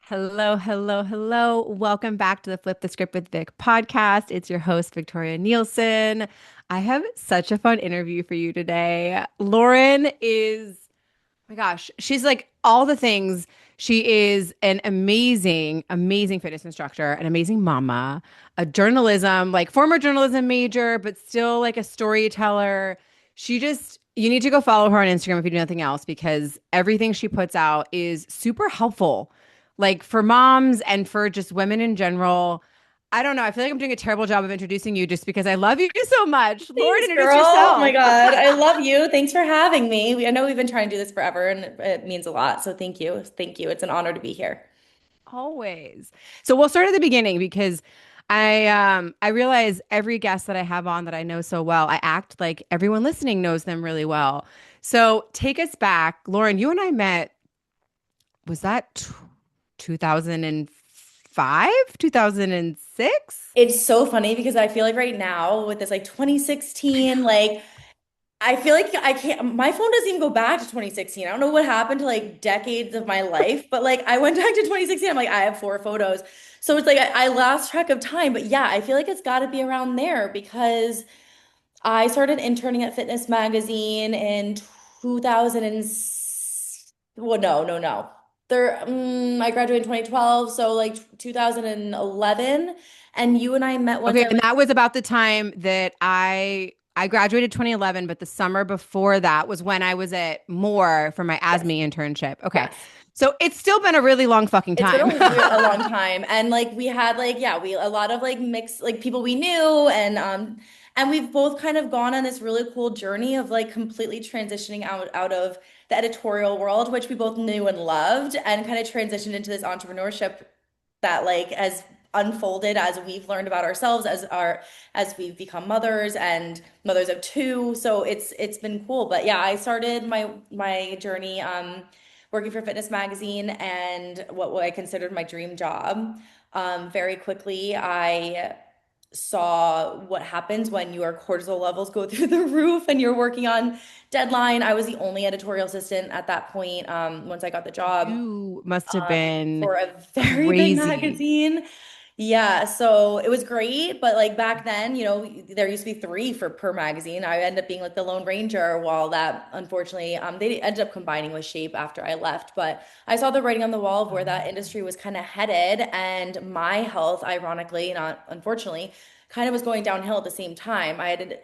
Hello, hello, hello. Welcome back to the Flip the Script with Vic podcast. It's your host, Victoria Nielsen. I have such a fun interview for you today. Lauren is, oh my gosh, she's like all the things. She is an amazing, amazing fitness instructor, an amazing mama, a journalism, like former journalism major, but still like a storyteller. You need to go follow her on Instagram if you do nothing else because everything she puts out is super helpful, like for moms and for just women in general. I don't know. I feel like I'm doing a terrible job of introducing you just because I love you so much. Lauren, Thanks, introduce girl. Oh my yourself. God. I love you. Thanks for having me. I know we've been trying to do this forever and it means a lot. So thank you. Thank you. It's an honor to be here. Always. So we'll start at the beginning because I realize every guest that I have on that I know so well, I act like everyone listening knows them really well. So take us back. Lauren, you and I met, was that 2005, 2006? It's so funny because I feel like right now with this like 2016, like I feel like I can't, my phone doesn't even go back to 2016. I don't know what happened to like decades of my life, but like I went back to 2016. I'm like, I have four photos. So it's like I lost track of time. But yeah, I feel like it's got to be around there because I started interning at Fitness Magazine in 2000 well, no. I graduated in 2012, so like 2011. And you and I met once Okay, I and was, that was about the time that I graduated 2011, but the summer before that was when I was at Moore for my yes, ASME internship. Okay. yes. So it's still been a really long fucking It's been time. a long time. And like we had like, yeah, we a lot of like mixed like people we knew and we've both kind of gone on this really cool journey of like completely transitioning out of the editorial world, which we both knew and loved, and kind of transitioned into this entrepreneurship that like has unfolded as we've learned about ourselves as we've become mothers and mothers of two. So it's been cool. But yeah, I started my journey working for Fitness Magazine and what I considered my dream job. Very quickly, I saw what happens when your cortisol levels go through the roof and you're working on deadline. I was the only editorial assistant at that point, once I got the job, You must have been for a very big crazy. magazine. Yeah, so it was great, but like back then, there used to be three for per magazine. I ended up being like the Lone Ranger, while that unfortunately, they ended up combining with Shape after I left. But I saw the writing on the wall of where that industry was kind of headed, and my health, ironically, not unfortunately, kind of was going downhill at the same time. I had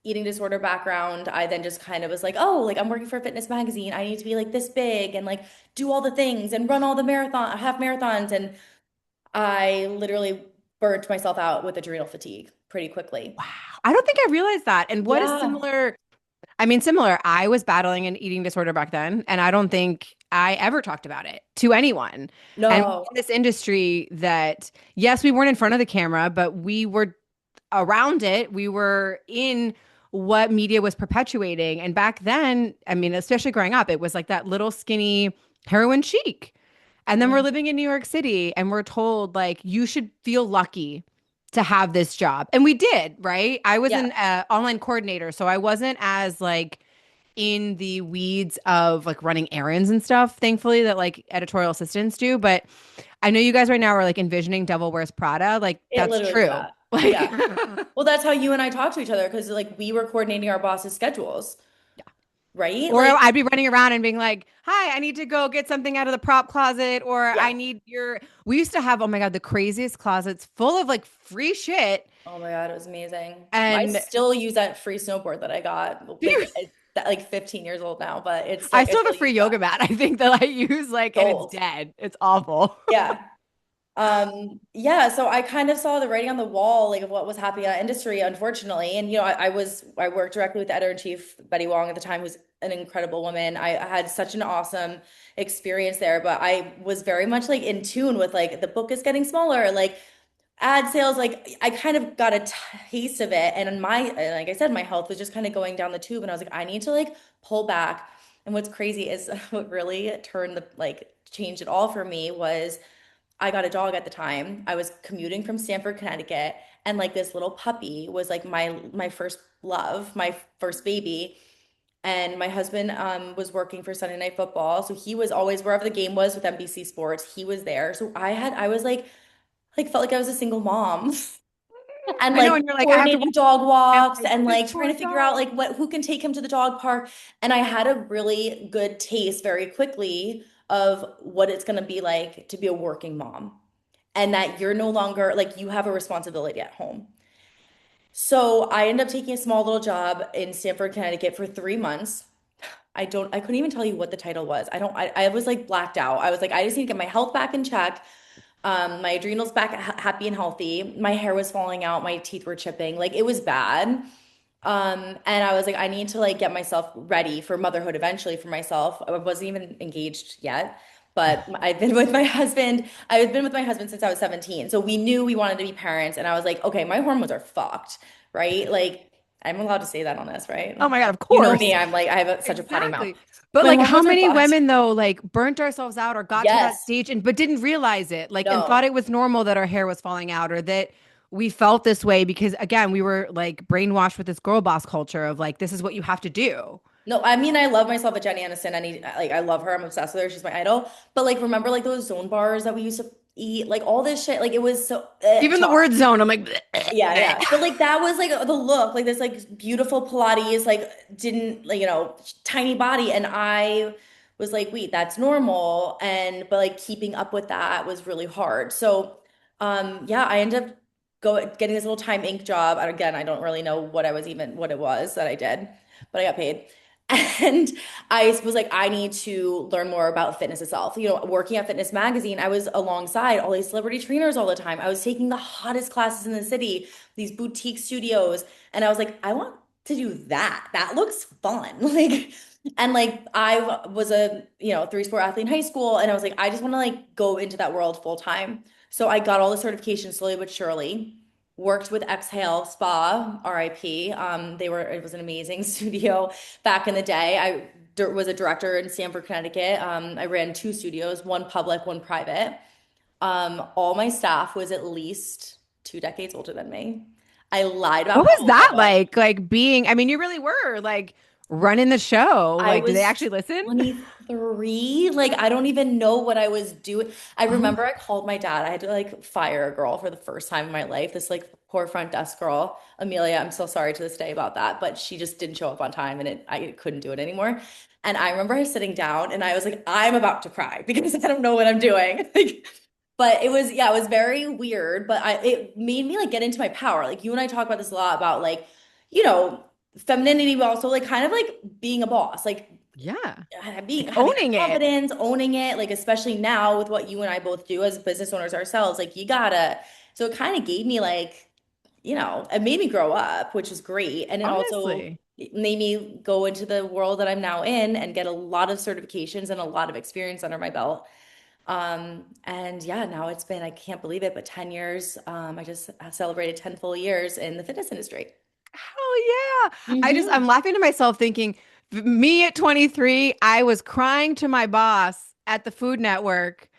eating disorder background. I then just kind of was like, oh, like I'm working for a fitness magazine. I need to be like this big and like do all the things and run all the half marathons. And I literally burnt myself out with adrenal fatigue pretty quickly. Wow. I don't think I realized that. And what is Yeah. similar? I mean, similar. I was battling an eating disorder back then, and I don't think I ever talked about it to anyone. And we're No. in this industry that, yes, we weren't in front of the camera, but we were around it. We were in what media was perpetuating. And back then, I mean, especially growing up, it was like that little skinny heroin chic. And then we're Mhm. living in New York City and we're told, like, you should feel lucky to have this job. And we did, right? I was Yeah. an online coordinator, so I wasn't as like in the weeds of like running errands and stuff, thankfully, that like editorial assistants do. But I know you guys right now are like envisioning Devil Wears Prada. Like, It that's literally is true. that. Like, Yeah. Well, that's how you and I talk to each other because like we were coordinating our boss's schedules, right? or Like, I'd be running around and being like, hi, I need to go get something out of the prop closet, or I yeah. need we used to have, oh my God, the craziest closets full of like free shit. Oh my God, it was amazing. I And still use that free snowboard that I got. Like it's that like 15 years old now, but it's I like I still have still a free use yoga that. mat, I think that I use like, and it's Gold. dead. It's awful. Yeah. Yeah, so I kind of saw the writing on the wall, like of what was happening in that industry, unfortunately. And I worked directly with the editor-in-chief, Betty Wong at the time, who's an incredible woman. I had such an awesome experience there, but I was very much like in tune with like the book is getting smaller, like ad sales, like I kind of got a taste of it. And like I said, my health was just kind of going down the tube, and I was like, I need to like pull back. And what's crazy is what really turned the like changed it all for me was I got a dog at the time. I was commuting from Stamford, Connecticut, and like this little puppy was like my first love, my first baby. And my husband was working for Sunday Night Football, so he was always wherever the game was with NBC Sports. He was there, so I was like felt like I was a single mom. And I know, like and you're like, I have to coordinating watch dog and walks like and this like trying poor to figure out dog. like what who can take him to the dog park. And I had a really good taste very quickly of what it's going to be like to be a working mom and that you're no longer like you have a responsibility at home. So I ended up taking a small little job in Stamford, Connecticut for 3 months. I couldn't even tell you what the title was. I was like blacked out. I was like, I just need to get my health back in check. My adrenals back happy and healthy. My hair was falling out. My teeth were chipping. Like it was bad. And I was like, I need to like get myself ready for motherhood eventually for myself. I wasn't even engaged yet, but I've been with my husband. I've been with my husband since I was 17. So we knew we wanted to be parents. And I was like, okay, my hormones are fucked, right? Like I'm allowed to say that on this, right? Oh my God, of You know me, course. I'm like, I have such a potty mouth. Exactly. But My like how hormones are many fucked. women though like burnt ourselves out or got to that Yes. stage and but didn't realize it like and thought No. it was normal that our hair was falling out or that we felt this way because again we were like brainwashed with this girl boss culture of like this is what you have to do. No, I mean I love myself at Jenny Aniston. Like I love her. I'm obsessed with her. She's my idol. But like remember like those zone bars that we used to eat, like all this shit. Like it was so Even the chalk. word zone, I'm like, Yeah, yeah. But like that was like the look, like this like beautiful Pilates, like didn't like tiny body, and I was like, wait, that's normal, and but like keeping up with that was really hard. So, yeah, I ended up getting this little time ink job, and again, I don't really know what it was that I did, but I got paid. And I was like, I need to learn more about fitness itself. Working at Fitness Magazine, I was alongside all these celebrity trainers all the time. I was taking the hottest classes in the city, these boutique studios. And I was like, I want to do that. That looks fun. And I was a, three-sport athlete in high school. And I was like, I just want to like go into that world full time. So I got all the certifications slowly but surely. Worked with Exhale Spa, RIP. It was an amazing studio back in the day. Was a director in Stamford, Connecticut. I ran two studios, one public, one private. All my staff was at least 2 decades older than me. I lied what about how was old I that was. like? Like being, I mean, you really were like running the show. I Like, did they was actually listen? 23. Like, I don't even know what I was doing. I Oh, remember I called my dad. I had to like fire a girl for the first time in my life. This like poor front desk girl, Amelia. I'm so sorry to this day about that, but she just didn't show up on time and I couldn't do it anymore. And I remember I was sitting down and I was like, I'm about to cry because I don't know what I'm doing. Like, but yeah, it was very weird, but it made me like get into my power. Like you and I talk about this a lot about like, you know, femininity, but also like kind of like being a boss, like yeah. being Like having that owning it. confidence, owning it, like especially now with what you and I both do as business owners ourselves, like you gotta. So it kind of gave me like, it made me grow up, which is great, and it also Honestly. made me go into the world that I'm now in and get a lot of certifications and a lot of experience under my belt. And yeah, now it's been, I can't believe it, but 10 years. I just celebrated 10 full years in the fitness industry. Hell yeah. I'm Hmm. laughing to myself thinking, me at 23, I was crying to my boss at the Food Network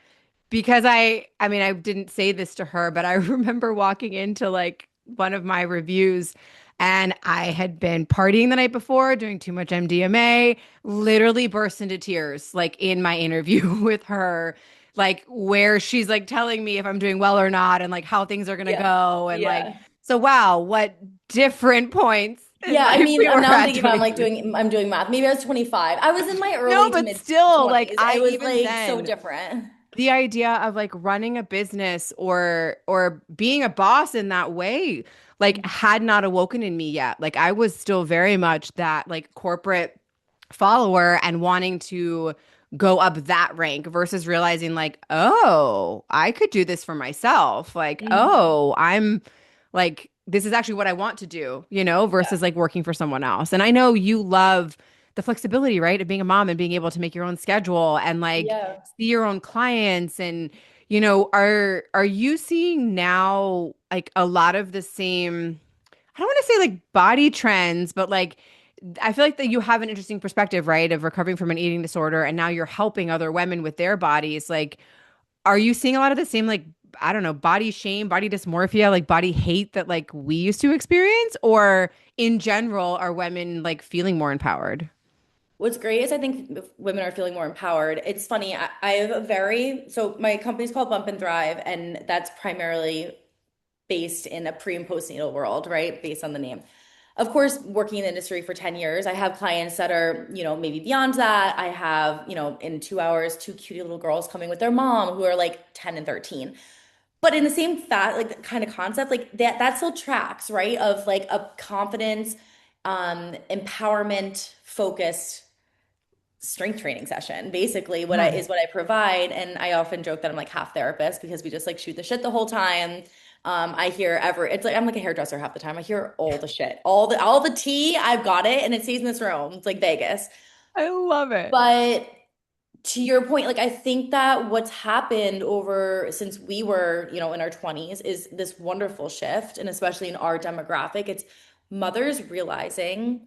because I mean, I didn't say this to her, but I remember walking into like one of my reviews and I had been partying the night before, doing too much MDMA, literally burst into tears like in my interview with her, like where she's like telling me if I'm doing well or not and like how things are gonna Yeah. go. And like, Yeah. so wow, what different points in Yeah, I life mean, we were now I'm at thinking about twenty-three. I'm doing math. Maybe I was 25. I was in my No, early to but mid still, like 20s. I It was even like so then different. the idea of like running a business or being a boss in that way like had not awoken in me yet. Like I was still very much that like corporate follower and wanting to go up that rank versus realizing like, oh, I could do this for myself. Like, Mhm. oh, I'm like this is actually what I want to do, Yeah. versus like working for someone else. And I know you love the flexibility, right, of being a mom and being able to make your own schedule and like Yeah. see your own clients and are you seeing now like a lot of the same I don't want to say like body trends, but like I feel like that you have an interesting perspective, right, of recovering from an eating disorder and now you're helping other women with their bodies. Like, are you seeing a lot of the same like I don't know, body shame, body dysmorphia, like body hate that like we used to experience or in general are women like feeling more empowered? What's great is I think if women are feeling more empowered. It's funny. I have a so my company's called Bump and Thrive, and that's primarily based in a pre and postnatal world, right? Based on the name. Of course, working in the industry for 10 years, I have clients that are, maybe beyond that. I have, in 2 hours, two cutie little girls coming with their mom who are like 10 and 13. But in the same like kind of concept, like that still tracks, right? Of like a confidence, empowerment focused strength training session. Basically, Yeah. what I provide, and I often joke that I'm like half therapist because we just like shoot the shit the whole time. I hear it's like I'm like a hairdresser half the time. I hear all the shit, all the tea. I've got it, and it stays in this room. It's like Vegas. I love it. But to your point, like I think that what's happened over since we were, in our 20s is this wonderful shift, and especially in our demographic, it's mothers realizing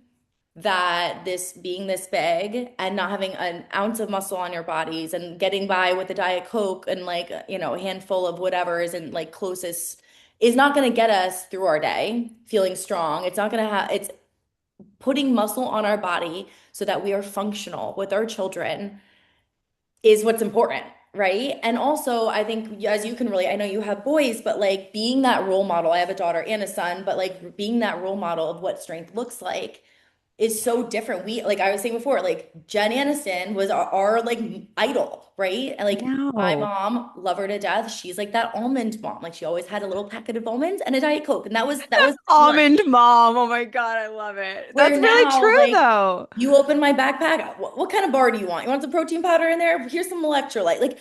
that this being this big and not having an ounce of muscle on your bodies and getting by with a Diet Coke and like, a handful of whatever isn't like closest is not going to get us through our day feeling strong. It's not going to have, it's putting muscle on our body so that we are functional with our children is what's important, right? And also, I think as you can really, I know you have boys, but like being that role model, I have a daughter and a son, but like being that role model of what strength looks like is so different. We, like I was saying before, like Jen Aniston was our like idol, right? And I like my know. mom, love her to death. She's like that almond mom. Like she always had a little packet of almonds and a Diet Coke. And that was Almond lunch. mom. Oh my God, I love it. Where That's really now, true like, though. you open my backpack, what kind of bar do you want? You want some protein powder in there? Here's some electrolyte. Like,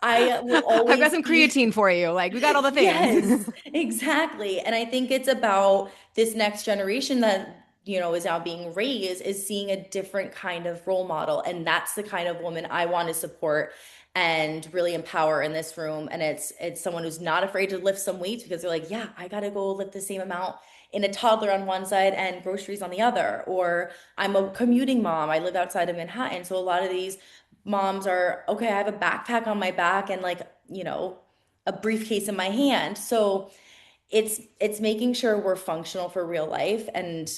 I will I've got always some be. creatine for you. Like we got all the things. Yes, exactly. And I think it's about this next generation that, is now being raised is seeing a different kind of role model. And that's the kind of woman I want to support and really empower in this room. And it's someone who's not afraid to lift some weights because they're like, yeah, I gotta go lift the same amount in a toddler on one side and groceries on the other. Or I'm a commuting mom. I live outside of Manhattan. So a lot of these moms are, okay, I have a backpack on my back and like, a briefcase in my hand. So it's making sure we're functional for real life and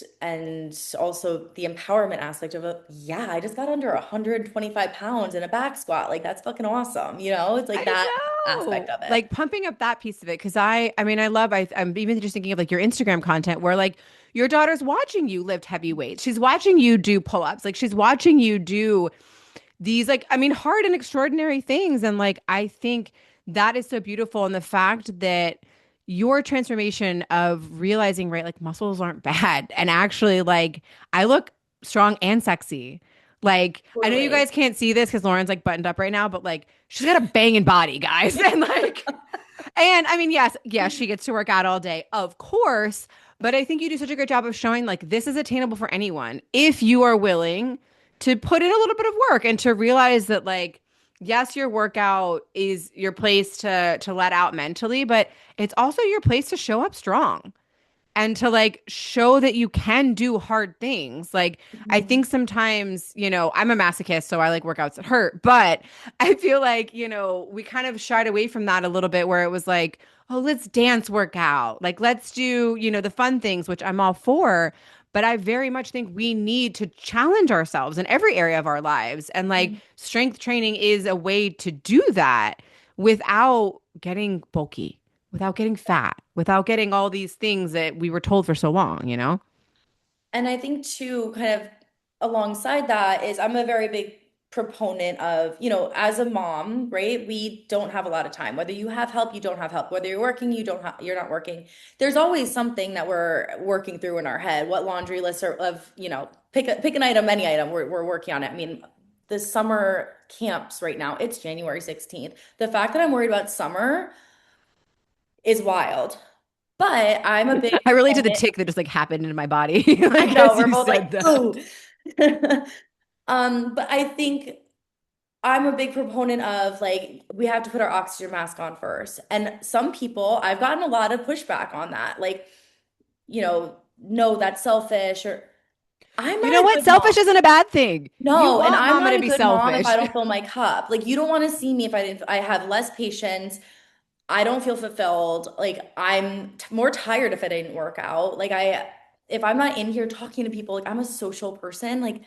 also the empowerment aspect of it. Yeah, I just got under 125 pounds in a back squat. Like that's fucking awesome. It's like I that aspect know. of it. Like pumping up that piece of it. Cause I mean, I'm even just thinking of like your Instagram content where like your daughter's watching you lift heavy weights. She's watching you do pull-ups. Like she's watching you do these like, I mean, hard and extraordinary things. And like, I think that is so beautiful. And the fact that your transformation of realizing, right, like muscles aren't bad. And actually, like, I look strong and sexy. Like, I know you Totally. guys can't see this because Lauren's like buttoned up right now, but like, she's got a banging body, guys. And like, and I mean, yes, she gets to work out all day, of course. But I think you do such a great job of showing like this is attainable for anyone if you are willing to put in a little bit of work and to realize that like yes, your workout is your place to let out mentally, but it's also your place to show up strong and to like show that you can do hard things. Like I Mhm. think sometimes, I'm a masochist, so I like workouts that hurt, but I feel like, we kind of shied away from that a little bit where it was like, oh, let's dance workout. Like let's do, the fun things, which I'm all for. But I very much think we need to challenge ourselves in every area of our lives. And like strength training is a way to do that without getting bulky, without getting fat, without getting all these things that we were told for so long? And I think too, kind of alongside that is I'm a very big proponent of, as a mom, right? We don't have a lot of time. Whether you have help, you don't have help. Whether you're working, you're not working. There's always something that we're working through in our head. What laundry list of, pick an item, any item, we're working on it. I mean, the summer camps right now, it's January 16th. The fact that I'm worried about summer is wild. But I'm a big I relate to the proponent. tick that just like happened in my body, I like know as we're you both like, said that. ooh. But I think I'm a big proponent of like we have to put our oxygen mask on first. And some people, I've gotten a lot of pushback on that. Like, no, that's selfish or I'm You not know a what? good mom. Selfish isn't a bad thing. You No, and want I'm mama not to a be good mom if I selfish. don't fill my cup. Like you don't want to see me if I have less patience. I don't feel fulfilled. Like I'm more tired if I didn't work out. Like if I'm not in here talking to people, like I'm a social person. Like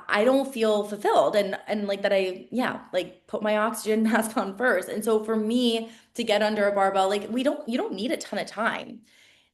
I don't feel fulfilled and like that I yeah like put my oxygen mask on first. And so for me to get under a barbell, like we don't you don't need a ton of time.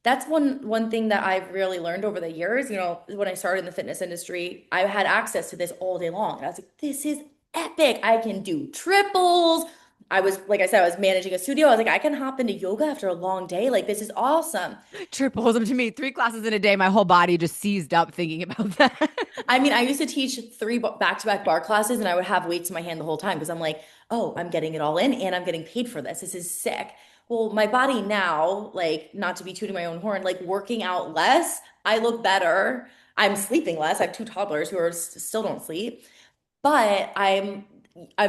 That's one thing that I've really learned over the years. You know, when I started in the fitness industry, I had access to this all day long. And I was like, this is epic. I can do triples. I was, like I said, I was managing a studio. I was like, I can hop into yoga after a long day. Like, this is awesome. Triples them to me, 3 classes in a day. My whole body just seized up thinking about that. I mean, I used to teach three back-to-back bar classes and I would have weights in my hand the whole time because I'm like, oh, I'm getting it all in and I'm getting paid for this. This is sick. Well, my body now, like, not to be tooting my own horn, like working out less, I look better. I'm sleeping less. I have two toddlers who are still don't sleep, but I'm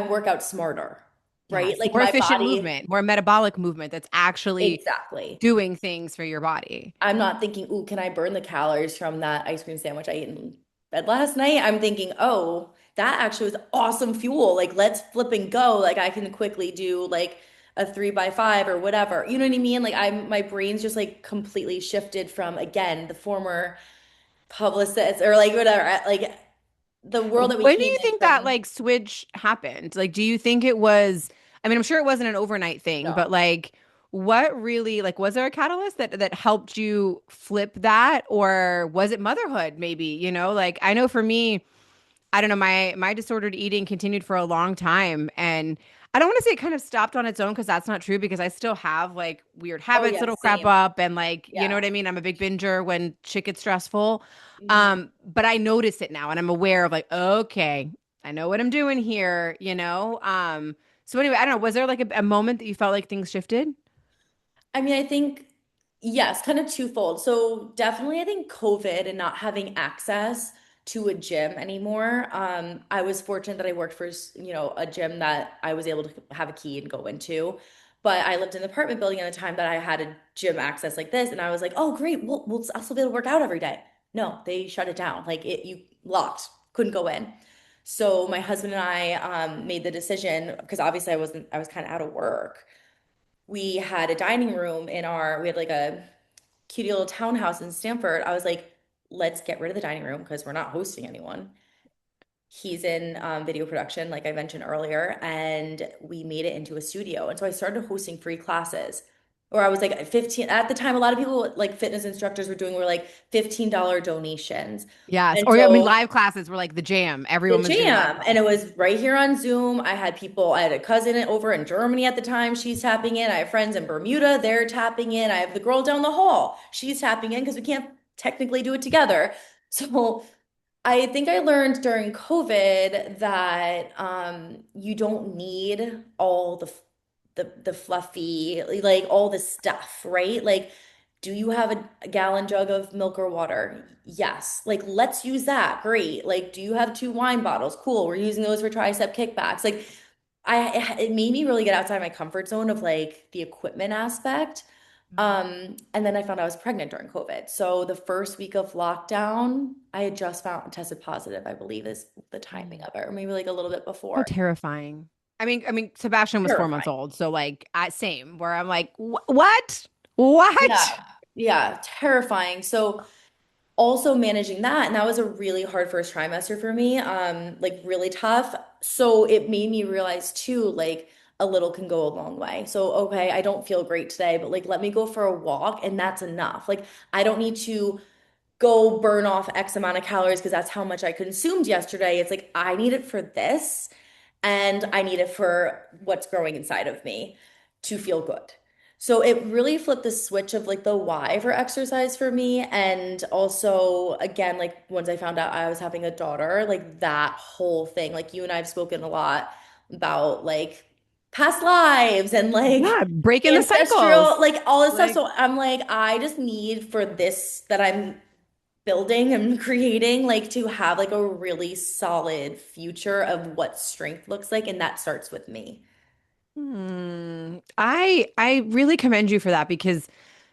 workout smarter, right? Yes, Like more my efficient body, movement, more metabolic movement that's actually exactly. doing things for your body. I'm not thinking, ooh, can I burn the calories from that ice cream sandwich I ate in bed last night? I'm thinking, oh, that actually was awesome fuel. Like, let's flip and go. Like, I can quickly do like a 3x5 or whatever. You know what I mean? Like, my brain's just like completely shifted from, again, the former publicist or like whatever, like the world that we When do came you in think that from. like switch happened? Like, do you think it was, I mean, I'm sure it wasn't an overnight thing, No. but like, what really, like, was there a catalyst that helped you flip that? Or was it motherhood, maybe? Like, I know for me, I don't know, my disordered eating continued for a long time. And I don't want to say it kind of stopped on its own because that's not true because I still have like weird Oh, habits yeah, that'll crap same. up and like, you know Yeah. what I mean? I'm a big binger when shit gets stressful. Mhm. But I notice it now and I'm aware of like, okay, I know what I'm doing here. So anyway, I don't know, was there like a moment that you felt like things shifted? I mean, I think, yes, kind of twofold. So definitely, I think COVID and not having access to a gym anymore. I was fortunate that I worked for, a gym that I was able to have a key and go into. But I lived in an apartment building at a time that I had a gym access like this, and I was like, oh, great, I'll still be able to work out every day. No, they shut it down. Like you locked, couldn't go in. So my husband and I made the decision because obviously I was kind of out of work. We had a dining room we had like a cute little townhouse in Stanford. I was like, let's get rid of the dining room because we're not hosting anyone. He's in video production, like I mentioned earlier, and we made it into a studio. And so I started hosting free classes. Or I was like 15 at the time, a lot of people like fitness instructors were like $15 donations. Yes. And Or I mean, so live classes were like the jam. the Everyone was doing live jam. And it classes. was right here on Zoom. I had a cousin over in Germany at the time. She's tapping in. I have friends in Bermuda. They're tapping in. I have the girl down the hall. She's tapping in because we can't technically do it together. So I think I learned during COVID that you don't need all the fluffy, like all the stuff, right? Like, do you have a gallon jug of milk or water? Yes. Like, let's use that. Great. Like, do you have two wine bottles? Cool. We're using those for tricep kickbacks. Like, it made me really get outside my comfort zone of like the equipment aspect. And then I found I was pregnant during COVID. So the first week of lockdown, I had just found tested positive, I believe is the timing Mm. of it, or maybe like a little bit So before. terrifying. I mean, Sebastian was 4 months Terrifying. old, so like, I same. Where I'm like, what? What? Yeah. Yeah, terrifying. So also managing that, and that was a really hard first trimester for me, like really tough. So it made me realize too, like a little can go a long way. So okay, I don't feel great today, but like let me go for a walk and that's enough. Like I don't need to go burn off X amount of calories because that's how much I consumed yesterday. It's like I need it for this and I need it for what's growing inside of me to feel good. So it really flipped the switch of like the why for exercise for me. And also, again, like once I found out I was having a daughter, like that whole thing, like you and I have spoken a lot about like past lives and like Yeah, breaking the ancestral, cycles. like all this stuff. Like, So I'm like, I just need for this that I'm building and creating like to have like a really solid future of what strength looks like and that starts with me. I really commend you for that because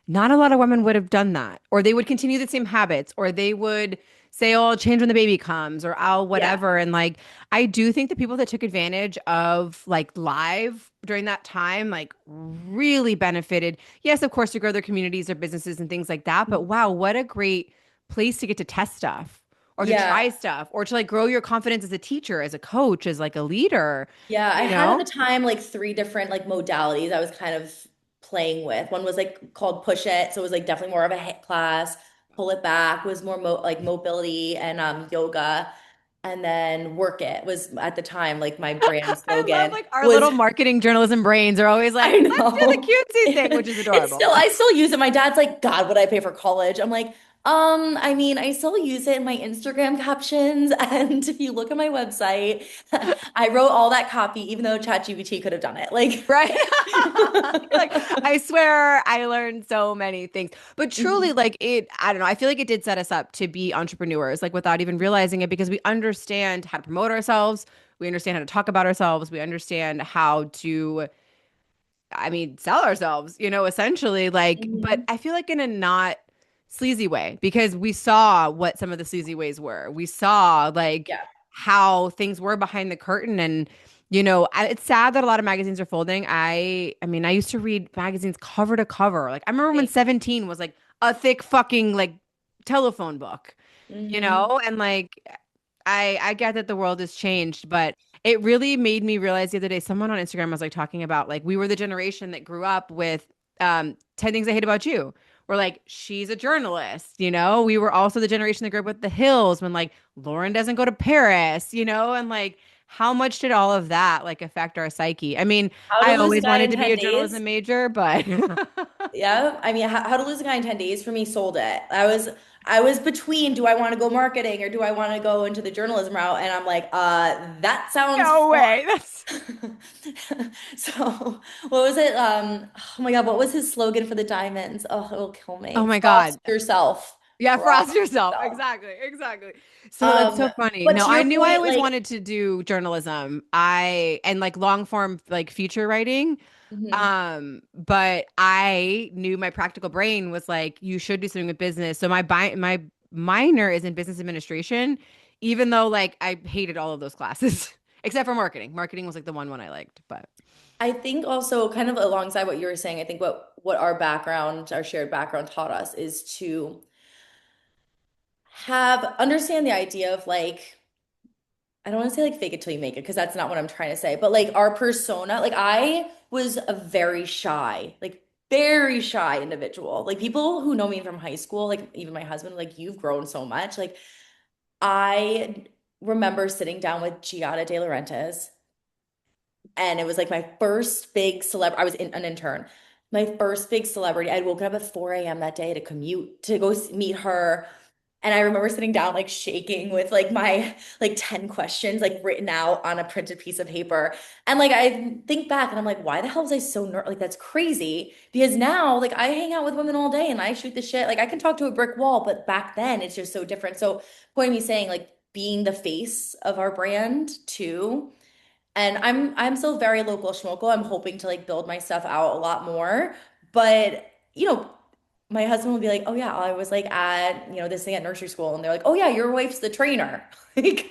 not a lot of women would have done that, or they would continue the same habits, or they would say, "Oh, I'll change when the baby comes," or "I'll Yeah. whatever." And like, I do think the people that took advantage of like live during that time, like, really benefited. Yes, of course, to grow their communities, their businesses, and things like that. But wow, what a great place to get to test stuff. or to Yeah. try stuff or to like grow your confidence as a teacher, as a coach, as like a leader, Yeah, I you had at the know? time like three different like modalities I was kind of playing with. One was like called Push It, so it was like definitely more of a hit class. Pull It Back was more mo like mobility and yoga. And then Work It was at the time like my brand I love slogan like our was little marketing journalism brains are always like, I let's do the know. cutesy thing, which is It's adorable. still, I still use it. My dad's like, God, what I pay for college? I'm like, I mean, I still use it in my Instagram captions. And if you look at my website, I wrote all that copy, even though ChatGPT could have done it. Like, Right? You're like, I swear I learned so many things. But truly, Mhm. like it, I don't know, I feel like it did set us up to be entrepreneurs, like without even realizing it, because we understand how to promote ourselves, we understand how to talk about ourselves, we understand how to I mean, sell ourselves, essentially. Like, but Mhm. I feel like in a not sleazy way because we saw what some of the sleazy ways were. We saw like Yeah. how things were behind the curtain and it's sad that a lot of magazines are folding. I mean, I used to read magazines cover to cover. Like I remember when 17 was like a thick fucking like telephone book, Hmm. and like I get that the world has changed, but it really made me realize the other day, someone on Instagram was like talking about like we were the generation that grew up with 10 Things I Hate About You. We're like, she's a journalist, We were also the generation that grew up with The Hills when like Lauren doesn't go to Paris, and like how much did all of that like affect our psyche? I mean, How to I Lose a always Guy wanted in to be 10 a journalism Days. major, but Yeah, I mean, How to Lose a Guy in 10 Days for me sold it. I was between do I want to go marketing or do I want to go into the journalism route? And I'm like, that sounds no way. That's fun. So, what was it? Oh my God, what was his slogan for the diamonds? Oh, it'll kill oh me. my Frost God. yourself. Yeah, Frost frost yourself. yourself. Exactly. Exactly. So that's Um, so funny. but No, to I your knew I point, always like, wanted to do journalism. And like long form like feature writing. mhm. But I knew my practical brain was like, you should do something with business. So my minor is in business administration, even though like I hated all of those classes except for marketing. Marketing was like the one I liked, but I think also kind of alongside what you were saying, I think what our background, our shared background taught us is to have understand the idea of like I don't want to say like fake it till you make it because that's not what I'm trying to say, but like our persona, like I was a very shy individual. Like people who know me from high school, like even my husband, like you've grown so much. Like I remember sitting down with Giada De Laurentiis and it was like my first big celebrity. I was an intern. My first big celebrity. I'd woken up at 4 a.m. that day to commute to go meet her. And I remember sitting down like shaking with like my like 10 questions like written out on a printed piece of paper. And like I think back and I'm like, why the hell was I so ner like that's crazy? Because now like I hang out with women all day and I shoot the shit. Like I can talk to a brick wall, but back then it's just so different. So point of me saying like being the face of our brand too. And I'm still very local schmocal. I'm hoping to like build my stuff out a lot more. But, my husband will be like, "Oh yeah, I was like at, this thing at nursery school." And they're like, "Oh yeah, your wife's the trainer." Like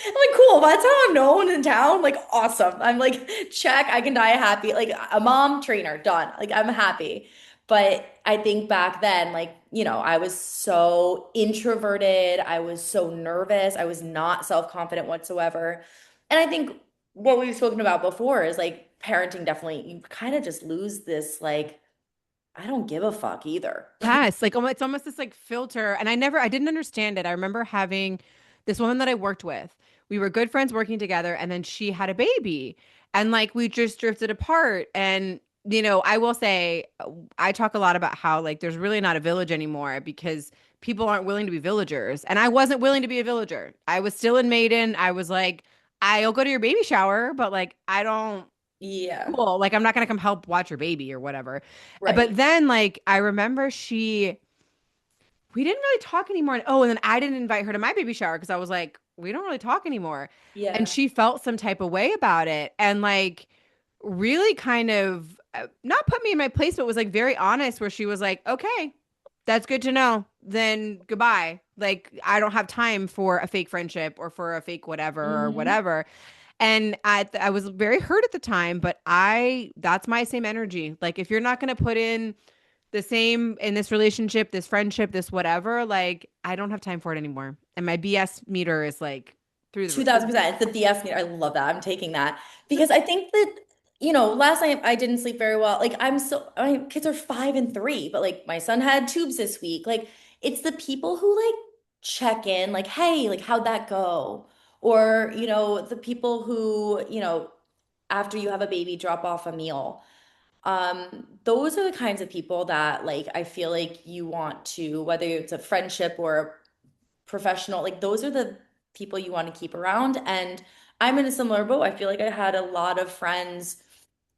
I'm like, "Cool, that's how I'm known in town." Like, awesome. I'm like, "Check, I can die happy." Like a mom trainer, done. Like I'm happy. But I think back then, like, I was so introverted. I was so nervous. I was not self-confident whatsoever. And I think what we've spoken about before is like parenting definitely, you kind of just lose this, like, I don't give a fuck either. yes, like it's almost this like filter. And I didn't understand it. I remember having this woman that I worked with. We were good friends working together, and then she had a baby, and like we just drifted apart. And I will say, I talk a lot about how like there's really not a village anymore because people aren't willing to be villagers, and I wasn't willing to be a villager. I was still in Maiden. I was like, I'll go to your baby shower, but like I don't Yeah, cool. Like I'm not gonna come help watch your baby or whatever. But right. then like I remember we didn't really talk anymore. Oh, and then I didn't invite her to my baby shower because I was like, we don't really talk anymore. And Yeah. she felt some type of way about it. And like really kind of not put me in my place, but was like very honest where she was like, okay, that's good to know. Then goodbye. Like I don't have time for a fake friendship or for a fake whatever or Hmm. whatever. And I was very hurt at the time, but that's my same energy. Like if you're not going to put in the same in this relationship, this friendship, this whatever. Like, I don't have time for it anymore. And my BS meter is like through the roof. 2000%. It's the BS meter. I love that. I'm taking that because I think that, last night I didn't sleep very well. Like my kids are 5 and 3, but like my son had tubes this week. Like it's the people who like check in, like, hey, like how'd that go? Or, the people who, after you have a baby, drop off a meal. Those are the kinds of people that like I feel like you want to, whether it's a friendship or professional, like those are the people you want to keep around. And I'm in a similar boat. I feel like I had a lot of friends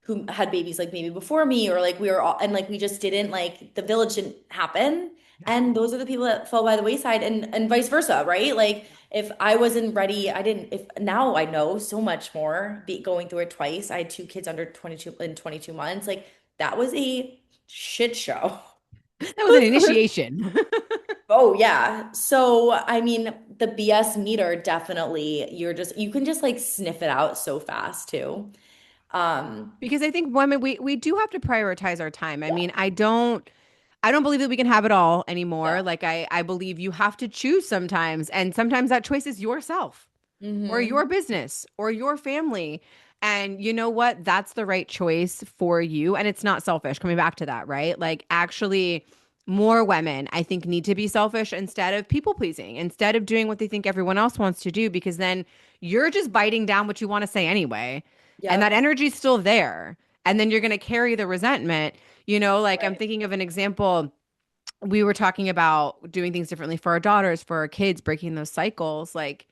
who had babies like maybe before me, or like we were all, and like we just didn't like the village didn't happen. And those are the people that fell by the wayside, and vice versa, right? Like if I wasn't ready, I didn't, if now I know so much more going through it twice. I had two kids under 22 in 22 months. Like that was a shit show. That was an initiation. Oh yeah. So I mean, the BS meter definitely you can just like sniff it out so fast too. Um, Because I think women, we do have to prioritize our time. I yeah. mean, I don't believe that we can have it all anymore. Yeah. Like I believe you have to choose sometimes, and sometimes that choice is yourself or your Hmm. business or your family. And you know what? That's the right choice for you. And it's not selfish. Coming back to that, right? Like, actually, more women, I think, need to be selfish instead of people pleasing, instead of doing what they think everyone else wants to do, because then you're just biting down what you want to say anyway. And that Yep. energy's still there. And then you're going to carry the resentment. Like, I'm Right. thinking of an example. We were talking about doing things differently for our daughters, for our kids, breaking those cycles. Like,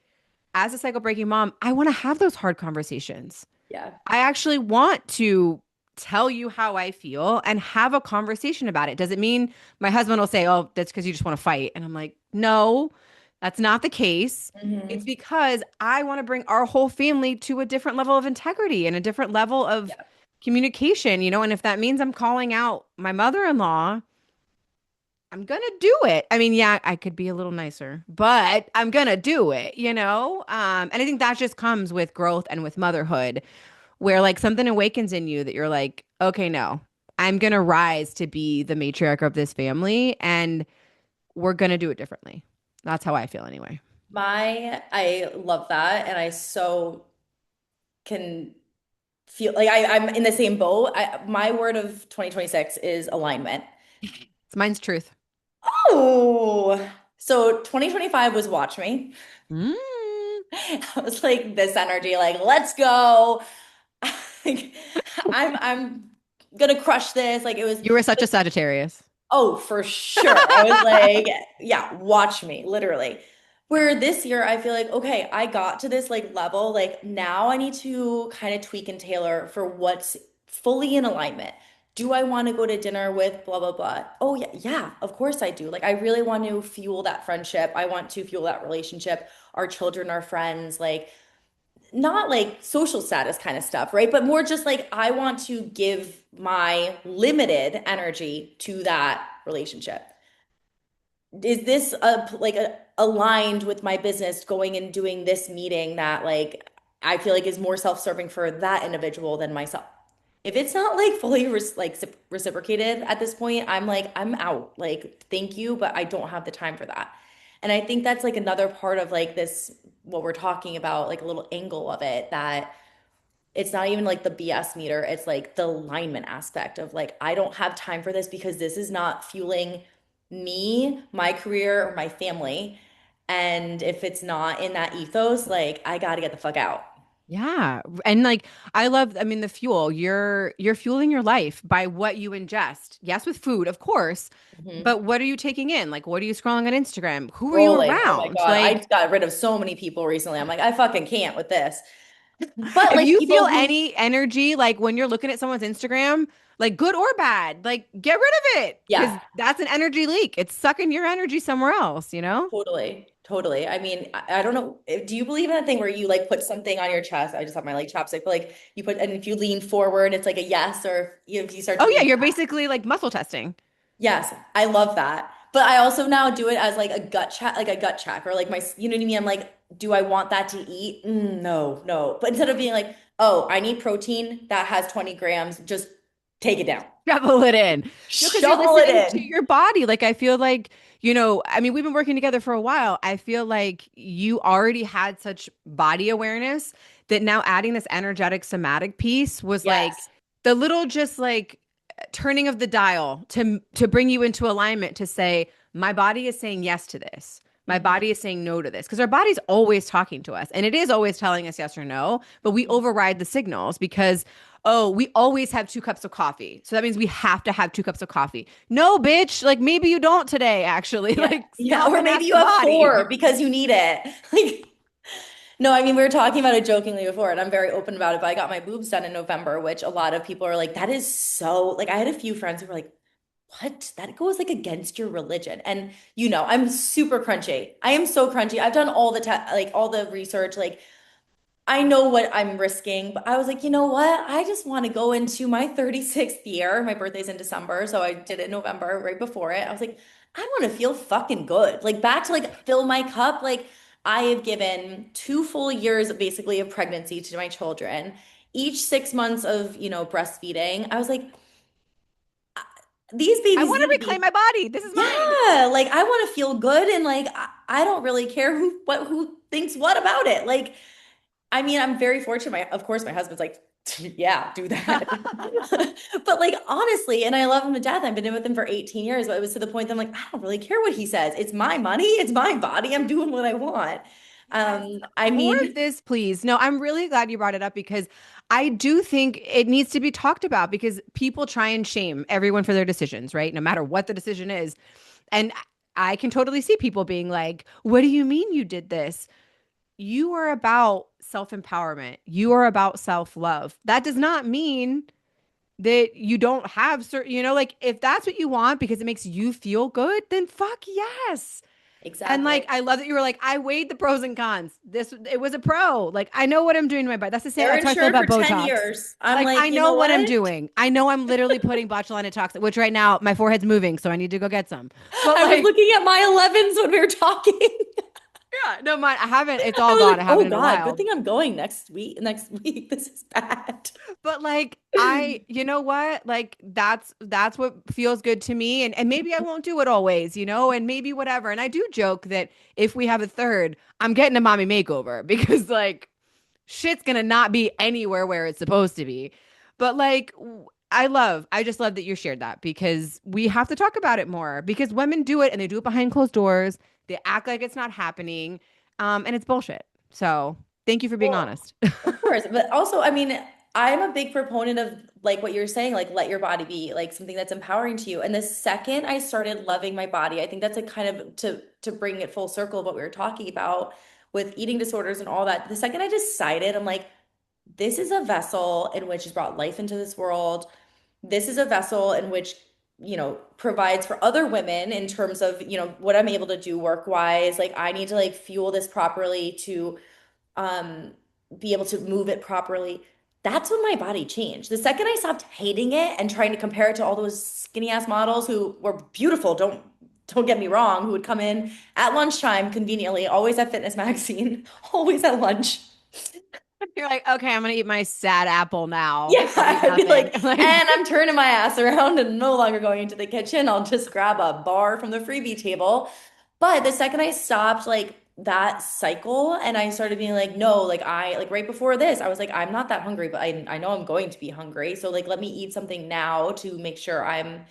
as a cycle breaking mom, I want to have those hard conversations. Yeah. I actually want to tell you how I feel and have a conversation about it. Does it mean my husband will say, "Oh, that's because you just want to fight?" And I'm like, "No, that's not the case. It's Hmm. because I want to bring our whole family to a different level of integrity and a different level of Yeah. communication. And if that means I'm calling out my mother-in-law, I'm gonna do it. I mean, yeah, I could be a little nicer, but I'm gonna do it. And I think that just comes with growth and with motherhood, where like something awakens in you that you're like, okay, no, I'm gonna rise to be the matriarch of this family, and we're gonna do it differently. That's how I feel anyway. I love that. And I so can feel like I'm in the same boat. My word of 2026 is alignment. It's mine's truth. Oh, so 2025 was watch me. Mm. I was like this energy, like, let's go. Like, I'm gonna crush this. Like it was, You were such a Sagittarius. oh, for sure. I was like, yeah, watch me, literally. Where this year I feel like, okay, I got to this like level. Like now I need to kind of tweak and tailor for what's fully in alignment. Do I want to go to dinner with blah blah blah? Oh yeah, yeah, of course I do. Like I really want to fuel that friendship. I want to fuel that relationship. Our children are friends. Like not like social status kind of stuff, right? But more just like I want to give my limited energy to that relationship. Is this aligned with my business going and doing this meeting that like I feel like is more self-serving for that individual than myself? If it's not like fully reciprocated at this point, I'm like I'm out. Like thank you, but I don't have the time for that. And I think that's like another part of like this what we're talking about, like a little angle of it that it's not even like the BS meter. It's like the alignment aspect of like, I don't have time for this because this is not fueling me, my career, or my family. And if it's not in that ethos, like I got to get the fuck out. Yeah. And like I mean the fuel. You're fueling your life by what you ingest. Yes, with food, of course. Mhm. But what are you taking in? Like what are you scrolling on Instagram? Who are you Rolling. Oh my around? God. I Like just got rid of so many people recently. I'm like, I fucking can't with this. But if like you feel people who, any energy like when you're looking at someone's Instagram, like good or bad, like get rid of it cuz yeah, that's an energy leak. It's sucking your energy somewhere else? totally. Totally. I mean, I don't know. Do you believe in that thing where you like put something on your chest? I just have my like chopstick, but like you put, and if you lean forward, it's like a yes, or if you start to Oh yeah, lean you're back. basically like muscle testing. Yes, I love that. But I also now do it as like a gut check, like a gut check, or like my, you know what I mean? I'm like, do I want that to eat? No, no. But instead of being like, oh, I need protein that has 20 grams, just take it down. shovel it in. No, because you're Shovel it listening to in. your body. Like, I feel like, I mean, we've been working together for a while. I feel like you already had such body awareness that now adding this energetic somatic piece was like Yes. the little just like turning of the dial to bring you into alignment to say, my body is saying yes to this. My Mhm. body is saying no to this because our body's always talking to us and it is always telling us yes or no, but we override the signals because oh, we always have 2 cups of coffee. So that means we have to have 2 cups of coffee. No, bitch. Like maybe you don't today, actually. Yeah. Like Yeah. stop Or and maybe ask you the have four body. because you need it. Like, no, I mean, we were talking about it jokingly before, and I'm very open about it, but I got my boobs done in November, which a lot of people are like, that is so, like, I had a few friends who were like, what? That goes like against your religion. And I'm super crunchy. I am so crunchy. I've done all the like all the research, like I know what I'm risking, but I was like, you know what? I just want to go into my 36th year. My birthday's in December, so I did it in November, right before it. I was like, I want to feel fucking good. Like back to like fill my cup. Like I have given 2 full years basically of pregnancy to my children, each 6 months of, breastfeeding. I was like, these I babies want need to to reclaim be, my body. This is mine. yeah, like I want to feel good and like I don't really care who thinks what about it. Like I mean, I'm very fortunate. Of course, my husband's like, yeah, do that. But like, honestly, and I love him to death. I've been with him for 18 years, but it was to the point that I'm like, I don't really care what he says. It's my money. It's my body. I'm doing what I want. Yes. I More of mean, this, please. No, I'm really glad you brought it up because I do think it needs to be talked about because people try and shame everyone for their decisions, right? No matter what the decision is. And I can totally see people being like, what do you mean you did this? You are about self empowerment. You are about self love. That does not mean that you don't have certain, like if that's what you want because it makes you feel good, then fuck yes. And like, exactly. I love that you were like, I weighed the pros and cons. It was a pro. Like, I know what I'm doing to my body. That's the same. They're That's how I feel insured for about 10 Botox. years. I'm Like, like, I you know know what I'm what? doing. I know I'm literally putting botulinum toxin, which right now my forehead's moving, so I need to go get some. But I was like, looking at my 11s when we were talking. yeah, no, mine. I haven't. It's I all was gone. like, I oh haven't in a God, good while. thing I'm going next week. Next week. This is bad. But like you know what? Like that's what feels good to me and maybe I won't do it always, and maybe whatever. And I do joke that if we have a third, I'm getting a mommy makeover because like shit's going to not be anywhere where it's supposed to be. But like I just love that you shared that because we have to talk about it more because women do it and they do it behind closed doors. They act like it's not happening. And it's bullshit. So, thank you for being Well, honest. of course, but also, I mean, I'm a big proponent of like what you're saying, like let your body be like something that's empowering to you. And the second I started loving my body, I think that's a kind of to bring it full circle of what we were talking about with eating disorders and all that. The second I decided, I'm like, this is a vessel in which has brought life into this world. This is a vessel in which, provides for other women in terms of, what I'm able to do work wise. Like I need to like fuel this properly to um be able to move it properly. That's when my body changed. The second I stopped hating it and trying to compare it to all those skinny ass models who were beautiful, don't get me wrong, who would come in at lunchtime conveniently, always at Fitness Magazine, always at lunch. You're like, okay, I'm gonna eat my sad apple now Yeah, and eat I'd be nothing. like, Like, and I'm turning my ass around and no longer going into the kitchen. I'll just grab a bar from the freebie table. But the second I stopped like that cycle and I started being like, no, like I like right before this, I was like, I'm not that hungry, but I know I'm going to be hungry. So like let me eat something now to make sure I'm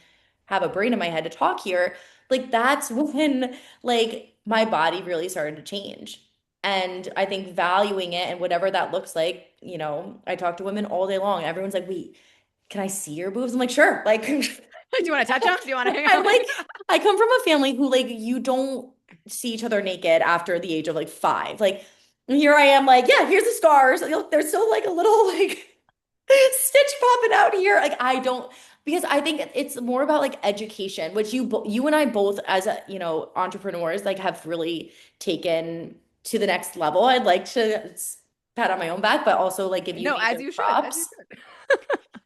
have a brain in my head to talk here. Like that's when like my body really started to change. And I think valuing it and whatever that looks like, I talk to women all day long. Everyone's like, wait, can I see your boobs? I'm like, sure. Like, do you want to touch them? Do you want to hang I'm out? like, I come from a family who like you don't see each other naked after the age of like 5. Like here I am, like, yeah, here's the scars. There's still like a little like stitch popping out here. Like I don't because I think it's more about like education, which you and I both as entrepreneurs like have really taken to the next level. I'd like to pat on my own back, but also like give you No, as major you should, as you props. should.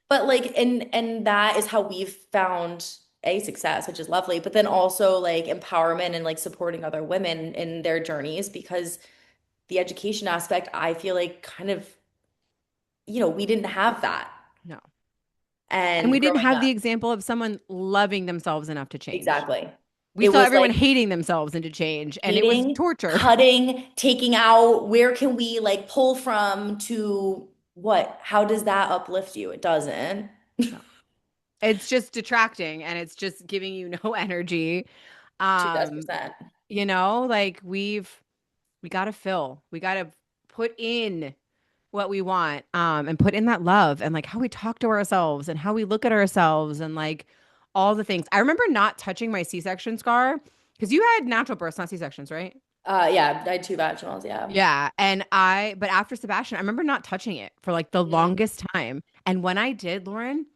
But like and that is how we've found a success, which is lovely, but then also like empowerment and like supporting other women in their journeys because the education aspect, I feel like kind of, we didn't have that. No. And we and didn't growing have up. the example of someone loving themselves enough to change. Exactly. We It saw was everyone like hating themselves into change, and it was hating, torture. cutting, taking out, where can we like pull from to what? How does that uplift you? It doesn't. No. It's just detracting and it's just giving you no energy. Um, 2000%. like we gotta fill. We gotta put in what we want, and put in that love and like how we talk to ourselves and how we look at ourselves and like all the things. I remember not touching my C-section scar because you had natural births, not C-sections, right? Yeah, I had two vaginals, yeah. Yeah. But after Sebastian, I remember not touching it for like the Mm, longest time. And when I did, Lauren,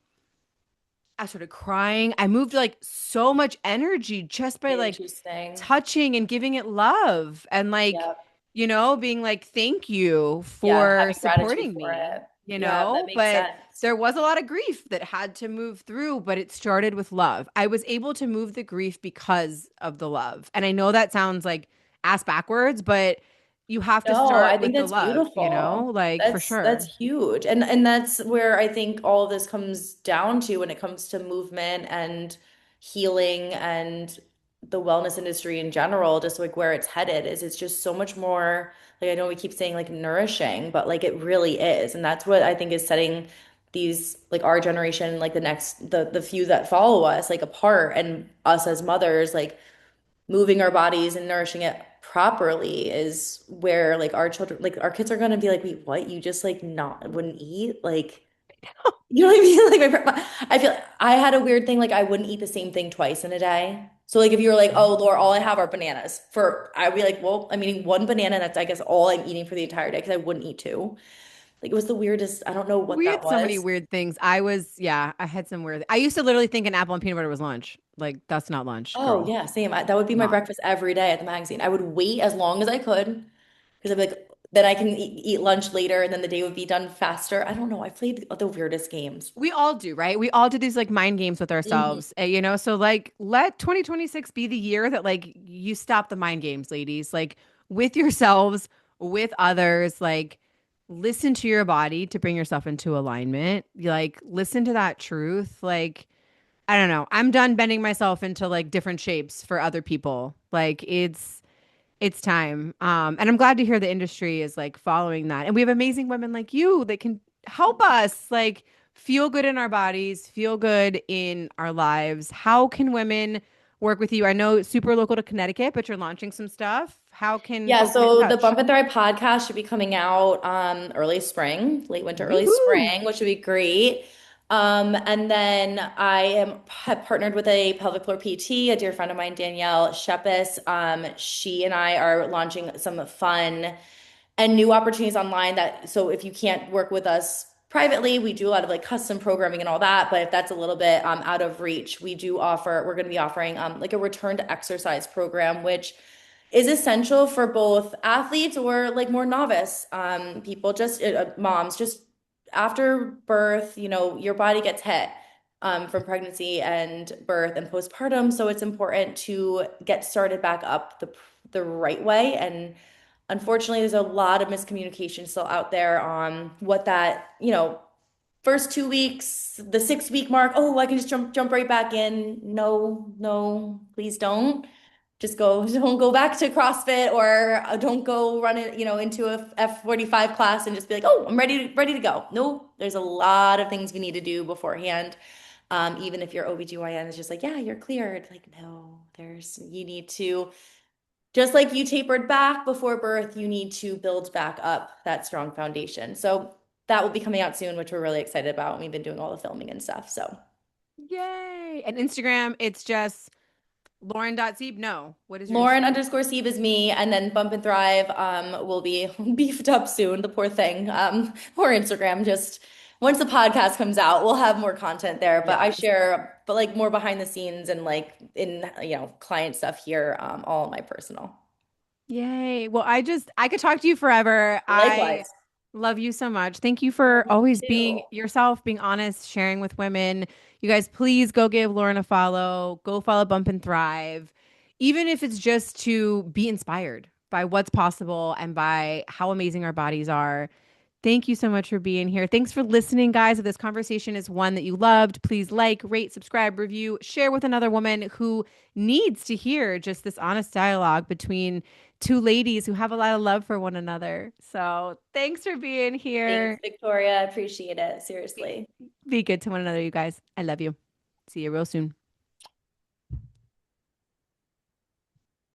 I started crying. I moved like so much energy just by like interesting. touching and giving it love and like, Yep. being like, thank you Yeah, for having gratitude supporting for me, it. Yeah, that makes but sense. there was a lot of grief that had to move through, but it started with love. I was able to move the grief because of the love. And I know that sounds like ass backwards, but you have to No, I start think with the that's love, beautiful. like for That's sure. huge. And that's where I think all of this comes down to when it comes to movement and healing and the wellness industry in general, just like where it's headed is it's just so much more like I know we keep saying like nourishing, but like it really is. And that's what I think is setting these like our generation, like the next the few that follow us like apart and us as mothers, like moving our bodies and nourishing it properly is where like our children like our kids are gonna be like, wait, what? You just like not wouldn't eat? Like you know what I mean? I feel I had a weird thing like I wouldn't eat the same thing twice in a day. So like if you were like, oh Laura, all I have are bananas for I'd be like, well, I'm eating one banana, that's I guess all I'm eating for the entire day because I wouldn't eat two. Like it was the weirdest, I don't know what We that had so many was. weird things. I had some weird. I used to literally think an apple and peanut butter was lunch. Like that's not lunch, Oh girl. yeah, same. That would be my Not. breakfast every day at the magazine. I would wait as long as I could because I'd be like, then I can eat lunch later, and then the day would be done faster. I don't know. I played the weirdest games. We all do, right? We all do these like mind games with Mhm. ourselves, So like, let 2026 be the year that like you stop the mind games, ladies. Like with yourselves, with others. Like listen to your body to bring yourself into alignment. Like listen to that truth. Like I don't know. I'm done bending myself into like different shapes for other people. Like it's time. And I'm glad to hear the industry is like following that. And we have amazing women like you that can help us like feel good in our bodies, feel good in our lives. How can women work with you? I know it's super local to Connecticut, but you're launching some stuff. How can Yeah, folks get in so the touch? Bump and Thrive podcast should be coming out early spring, late winter, early Woohoo! spring, which would be great. And then have partnered with a pelvic floor PT, a dear friend of mine, Danielle Shepis. She and I are launching some fun and new opportunities online that so if you can't work with us privately, we do a lot of like custom programming and all that. But if that's a little bit out of reach, we're going to be offering like a return to exercise program, which is essential for both athletes or like more novice people, just moms, just after birth, your body gets hit from pregnancy and birth and postpartum. So it's important to get started back up the right way. And unfortunately, there's a lot of miscommunication still out there on what that, first 2 weeks, the 6 week mark. Oh, I can just jump right back in. No, no, please don't. Just go, don't go back to CrossFit or don't go run it, into a F45 class and just be like, oh, I'm ready to go. No, there's a lot of things we need to do beforehand. Even if your OBGYN is just like, yeah, you're cleared. Like, no, you need to just like you tapered back before birth, you need to build back up that strong foundation. So that will be coming out soon, which we're really excited about. We've been doing all the filming and stuff. So Yay. And Instagram, it's just Lauren.Zeeb. No. What is your Lauren Instagram? underscore Sieve is me, and then Bump and Thrive will be beefed up soon, the poor thing. Or Instagram, just once the podcast comes out, we'll have more content there. But I Yes. share, but like more behind the scenes and like in client stuff here, all my personal. Yay. Well, I could talk to you forever. I Likewise. love you so much. Thank you for Love you always being too. yourself, being honest, sharing with women. You guys, please go give Lauren a follow. Go follow Bump and Thrive. Even if it's just to be inspired by what's possible and by how amazing our bodies are. Thank you so much for being here. Thanks for listening, guys. If this conversation is one that you loved, please like, rate, subscribe, review, share with another woman who needs to hear just this honest dialogue between two ladies who have a lot of love for one another. So thanks for being Thanks, here. Victoria. I appreciate it. Be, Seriously. be good to one another, you guys. I love you. See you real soon.